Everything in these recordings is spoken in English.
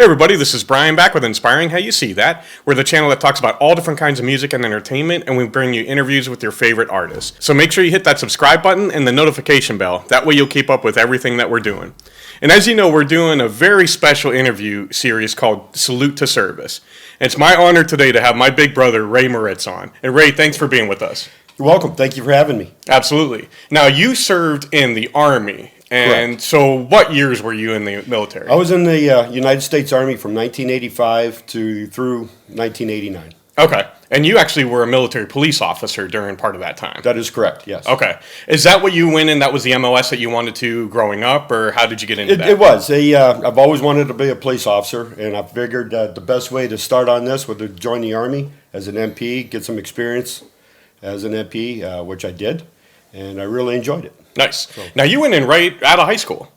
everybody, this is Brian back with Inspiring How You See That. We're the channel that talks about all different kinds of music and entertainment, and we bring you interviews with your favorite artists. So make sure you hit that subscribe button and the notification bell. That way you'll keep up with everything that we're doing. And as you know, we're doing a very special interview series called Salute to Service. And it's my honor today to have my big brother, Ray Moritz, on. And Ray, thanks for being with us. You're welcome. Thank you for having me. Absolutely. Now, you served in the Army. And Correct. So what years were you in the military? I was in the United States Army from 1985 through 1989. Okay. And you actually were a military police officer during part of that time. That is correct, yes. Okay. Is that what you went in? That was the MOS that you wanted to growing up, or how did you get into that? It was. I've always wanted to be a police officer, and I figured the best way to start on this was to join the Army as an MP, get some experience as an MP, which I did, and I really enjoyed it. Nice. Now, you went in right out of high school.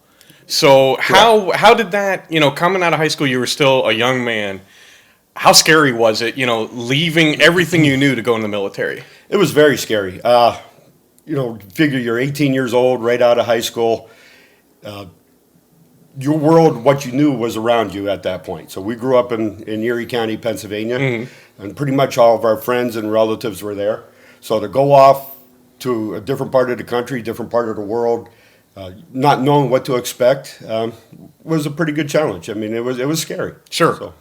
So how did that, coming out of high school, you were still a young man. How scary was it, leaving everything you knew to go in the military? It was very scary. Figure you're 18 years old, right out of high school. Your world, what you knew was around you at that point. So we grew up in Erie County, Pennsylvania, and pretty much all of our friends and relatives were there. So to go off to a different part of the country, different part of the world, not knowing what to expect, was a pretty good challenge. I mean, it was scary. Sure. So,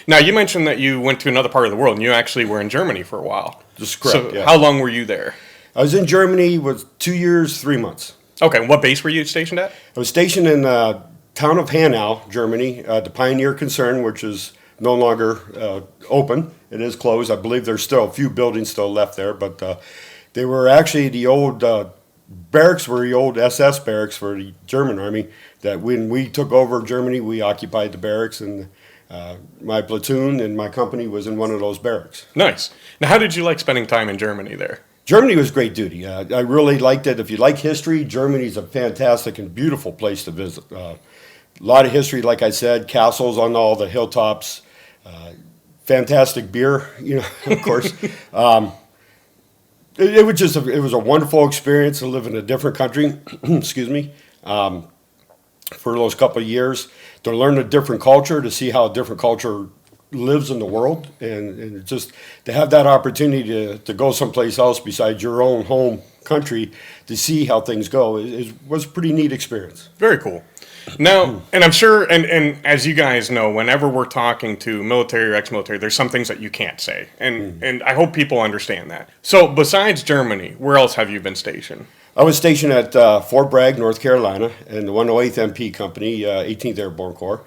now, you mentioned that you went to another part of the world, and you actually were in Germany for a while. that's correct. So Yeah. how long were you there? I was in Germany with 2 years, 3 months. Okay, and what base were you stationed at? I was stationed in the town of Hanau, Germany, the Pioneer Concern, which is no longer open. It is closed. I believe there's still a few buildings still left there, but they were actually the old barracks, were the old SS barracks for the German Army, that when we took over Germany, we occupied the barracks, and my platoon and my company was in one of those barracks. Nice. Now, how did you like spending time in Germany there? Germany was great duty. I really liked it. If you like history, Germany's a fantastic and beautiful place to visit. A lot of history, like I said, castles on all the hilltops, fantastic beer, of course. It was a wonderful experience to live in a different country, excuse me, for those couple of years, to learn a different culture, to see how a different culture lives in the world, and just to have that opportunity to go someplace else besides your own home country to see how things go was a pretty neat experience. Very cool. Now, and I'm sure, and as you guys know, whenever we're talking to military or ex-military, there's some things that you can't say, and I hope people understand that. So, besides Germany, where else have you been stationed? I was stationed at Fort Bragg, North Carolina, in the 108th MP Company, 18th Airborne Corps.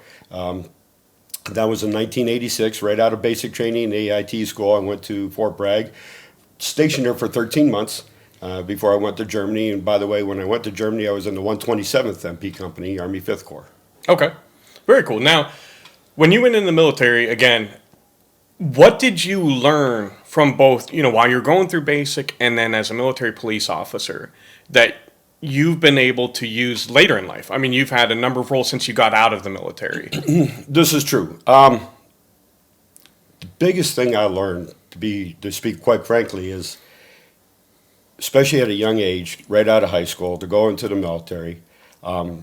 That was in 1986, right out of basic training, AIT school. I went to Fort Bragg, stationed there for 13 months. Before I went to Germany. And by the way, when I went to Germany, I was in the 127th MP Company, Army 5th Corps. Okay. Very cool. Now, when you went in the military, again, what did you learn from both, while you're going through basic and then as a military police officer that you've been able to use later in life? I mean, you've had a number of roles since you got out of the military. This is true. The biggest thing I learned, to speak quite frankly, is especially at a young age, right out of high school, to go into the military. I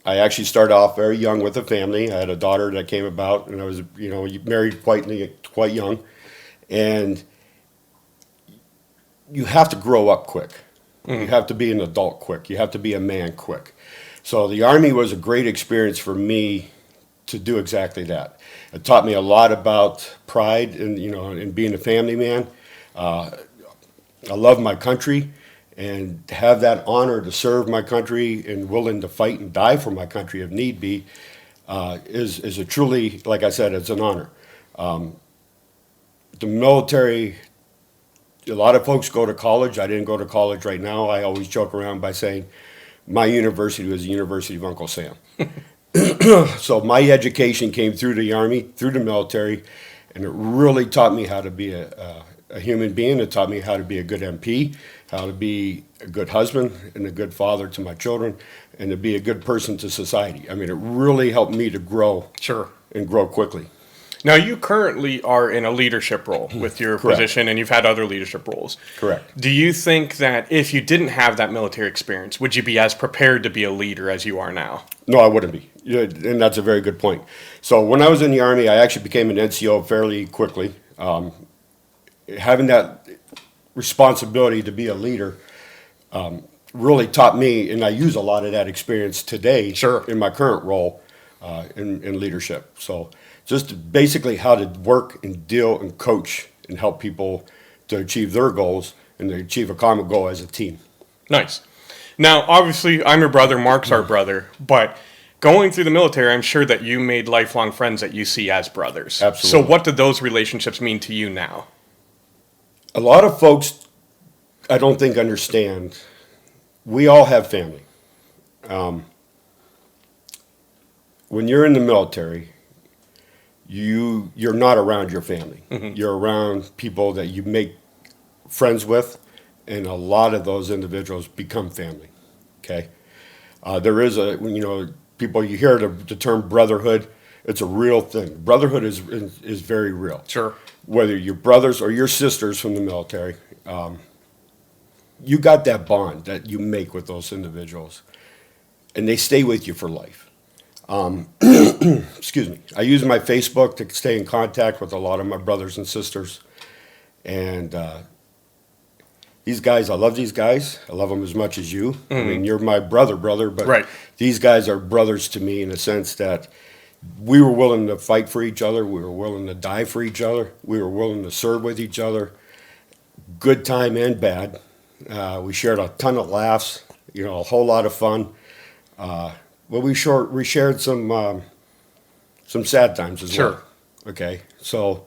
actually started off very young with a family. I had a daughter that came about, and I was, married quite young. And you have to grow up quick. You have to be an adult quick. You have to be a man quick. So the Army was a great experience for me to do exactly that. It taught me a lot about pride and, and being a family man. I love my country, and to have that honor to serve my country and willing to fight and die for my country if need be is a truly, like I said, it's an honor. The military, a lot of folks go to college. I didn't go to college right now. I always joke around by saying my university was the University of Uncle Sam. So my education came through the Army, through the military, and it really taught me how to be a human being. It taught me how to be a good MP, how to be a good husband and a good father to my children, and to be a good person to society. I mean, it really helped me to grow. Sure. And grow quickly. Now, you currently are in a leadership role with your Correct. position, and you've had other leadership roles. Correct. Do you think that if you didn't have that military experience, would you be as prepared to be a leader as you are now? No, I wouldn't be. Yeah, and that's a very good point. So when I was in the Army, I actually became an NCO fairly quickly. Having that responsibility to be a leader really taught me, and I use a lot of that experience today Sure. in my current role in leadership. So just basically how to work and deal and coach and help people to achieve their goals and to achieve a common goal as a team. Nice. Now, obviously, I'm your brother, Mark's our brother, but going through the military, I'm sure that you made lifelong friends that you see as brothers. Absolutely. So what did those relationships mean to you now? A lot of folks, I don't think, understand. We all have family. When you're in the military, you're not around your family. Mm-hmm. You're around people that you make friends with, and a lot of those individuals become family. Okay, there is people, you hear the term brotherhood. It's a real thing. Brotherhood is very real. Sure. Whether you're brothers or your sisters from the military, you got that bond that you make with those individuals, and they stay with you for life. Excuse me. I use my Facebook to stay in contact with a lot of my brothers and sisters, and these guys, I love these guys. I love them as much as you. I mean, you're my brother, but Right. These guys are brothers to me in the sense that we were willing to fight for each other. We were willing to die for each other. We were willing to serve with each other, good time and bad. We shared a ton of laughs, a whole lot of fun. But we shared some sad times as Sure. well. Okay, so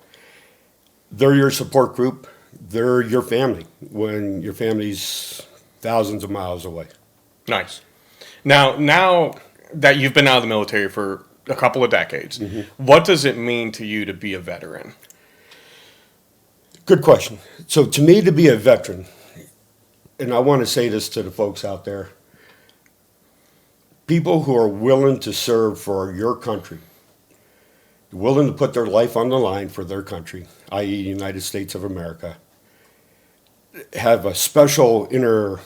they're your support group. They're your family when your family's thousands of miles away. Nice. Now that you've been out of the military for a couple of decades, what does it mean to you to be a veteran? Good question. So to me, to be a veteran, and I want to say this to the folks out there, people who are willing to serve for your country, willing to put their life on the line for their country, i.e. the United States of America, have a special inner,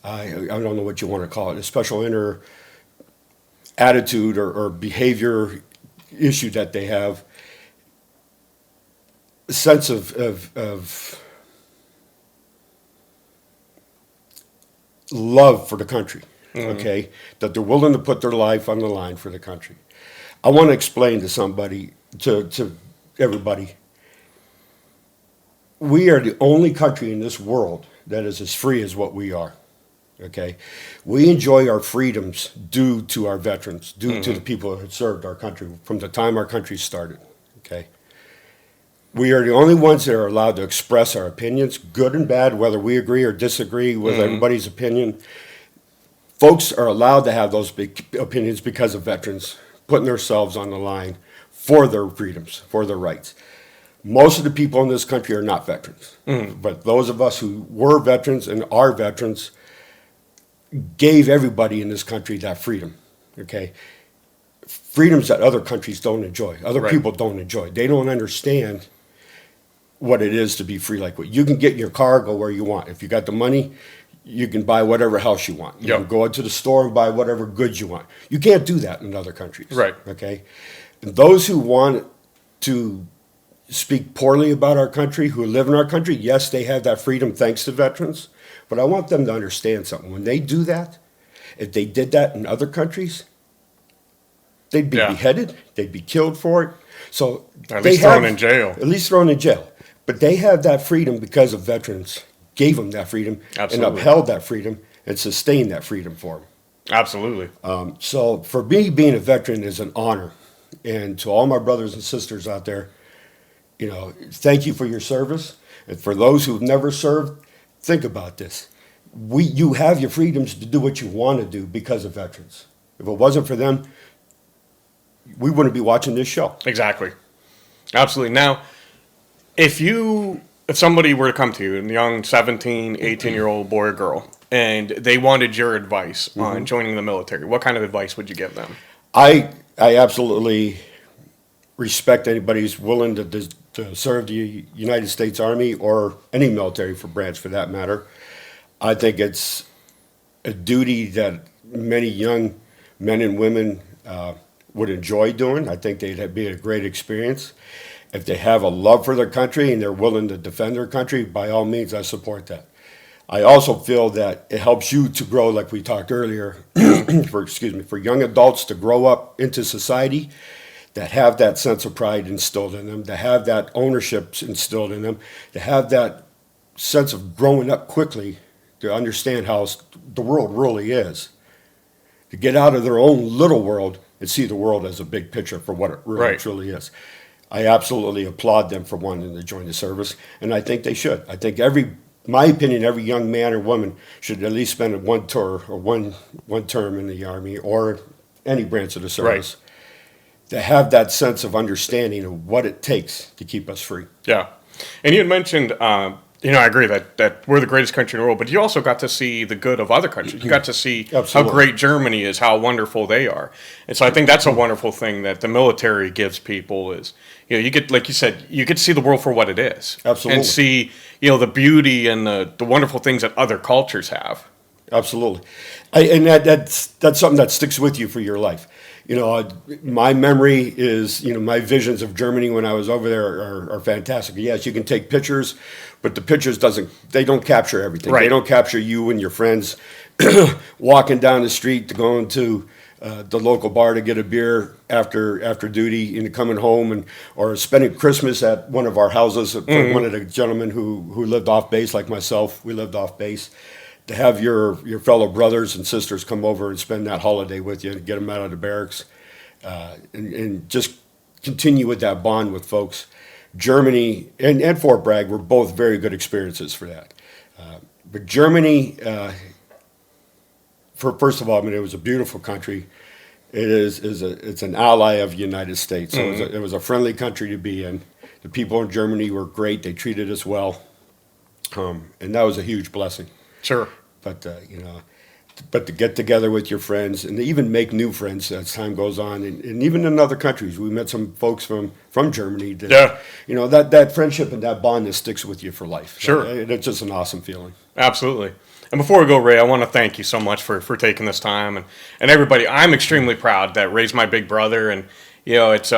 I don't know what you want to call it, a special inner attitude or behavior issue that they have, a sense of love for the country, okay, that they're willing to put their life on the line for the country. I want to explain to somebody, to everybody, we are the only country in this world that is as free as what we are, okay? We enjoy our freedoms due to our veterans, due to the people who have served our country from the time our country started, okay? We are the only ones that are allowed to express our opinions, good and bad, whether we agree or disagree with everybody's opinion. Folks are allowed to have those big opinions because of veterans putting themselves on the line for their freedoms, for their rights. Most of the people in this country are not veterans, but those of us who were veterans and are veterans gave everybody in this country that freedom, okay? Freedoms that other countries don't enjoy, other Right. people don't enjoy. They don't understand what it is to be free like what. You can get in your car, go where you want. If you got the money, you can buy whatever house you want. You Yep. can go into the store and buy whatever goods you want. You can't do that in other countries. Right. Okay? And those who want to speak poorly about our country, who live in our country, yes, they have that freedom thanks to veterans. But I want them to understand something. When they do that, if they did that in other countries, they'd be Yeah. beheaded, they'd be killed for it. So At they least thrown in jail. At least thrown in jail. But they have that freedom because of veterans gave them that freedom Absolutely. and upheld that freedom and sustained that freedom for them. Absolutely. So for me, being a veteran is an honor. And to all my brothers and sisters out there, thank you for your service. And for those who've never served, think about this. You have your freedoms to do what you want to do because of veterans. If it wasn't for them, we wouldn't be watching this show. Exactly. Absolutely. Now, if somebody were to come to you, a young 17, 18-year-old boy or girl, and they wanted your advice on joining the military, what kind of advice would you give them? I absolutely respect anybody who's willing to serve the United States Army or any military branch for that matter. I think it's a duty that many young men and women would enjoy doing. I think they'd be a great experience. If they have a love for their country and they're willing to defend their country, by all means, I support that. I also feel that it helps you to grow, like we talked earlier, for young adults to grow up into society, that have that sense of pride instilled in them, to have that ownership instilled in them, to have that sense of growing up quickly, to understand how the world really is, to get out of their own little world and see the world as a big picture for what it really truly is. I absolutely applaud them for wanting to join the service, and I think they should. I think my opinion, every young man or woman should at least spend one tour or one term in the Army or any branch of the service. To have that sense of understanding of what it takes to keep us free. Yeah. And you had mentioned, I agree that we're the greatest country in the world, but you also got to see the good of other countries. You got to see how great Germany is, how wonderful they are. And so I think that's a wonderful thing that the military gives people is, you get, like you said, you get to see the world for what it is. Absolutely. And see, the beauty and the wonderful things that other cultures have. Absolutely. And that's something that sticks with you for your life. My memory is, my visions of Germany when I was over there are fantastic. Yes, you can take pictures, but the pictures they don't capture everything. Right. They don't capture you and your friends walking down the street to going to the local bar to get a beer after duty and coming home or spending Christmas at one of our houses. One of the gentlemen who lived off base like myself, we lived off base. To have your fellow brothers and sisters come over and spend that holiday with you and get them out of the barracks and just continue with that bond with folks. Germany and Fort Bragg were both very good experiences for that. But Germany, first of all, it was a beautiful country. It's an ally of the United States. So it was a friendly country to be in. The people in Germany were great. They treated us well. And that was a huge blessing. Sure. But, but to get together with your friends and to even make new friends as time goes on. And even in other countries, we met some folks from Germany. That friendship and that bond that sticks with you for life. Sure. It's just an awesome feeling. Absolutely. And before we go, Ray, I want to thank you so much for taking this time. And everybody, I'm extremely proud that Ray's my big brother. And, it's,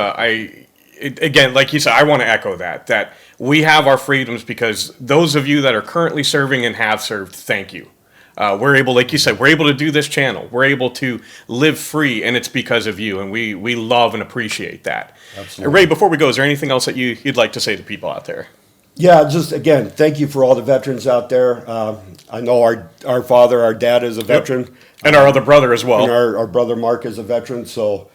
again, like you said, I want to echo that we have our freedoms because those of you that are currently serving and have served, thank you. We're able, like you said, we're able to do this channel. We're able to live free, and it's because of you, and we love and appreciate that. Absolutely. And Ray, before we go, is there anything else that you'd like to say to people out there? Yeah, just, again, thank you for all the veterans out there. I know our father, our dad is a veteran. Yep. And our other brother as well. And our brother Mark is a veteran, so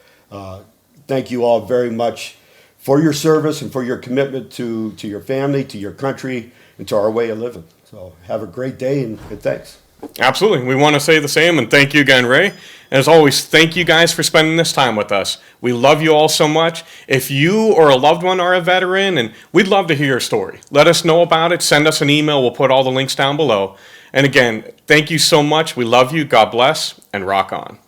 thank you all very much for your service and for your commitment to your family, to your country, and to our way of living. So have a great day and thanks. Absolutely. We want to say the same, and thank you again, Ray. And as always, thank you guys for spending this time with us. We love you all so much. If you or a loved one are a veteran, and we'd love to hear your story, let us know about it. Send us an email. We'll put all the links down below. And again, thank you so much. We love you. God bless, and rock on.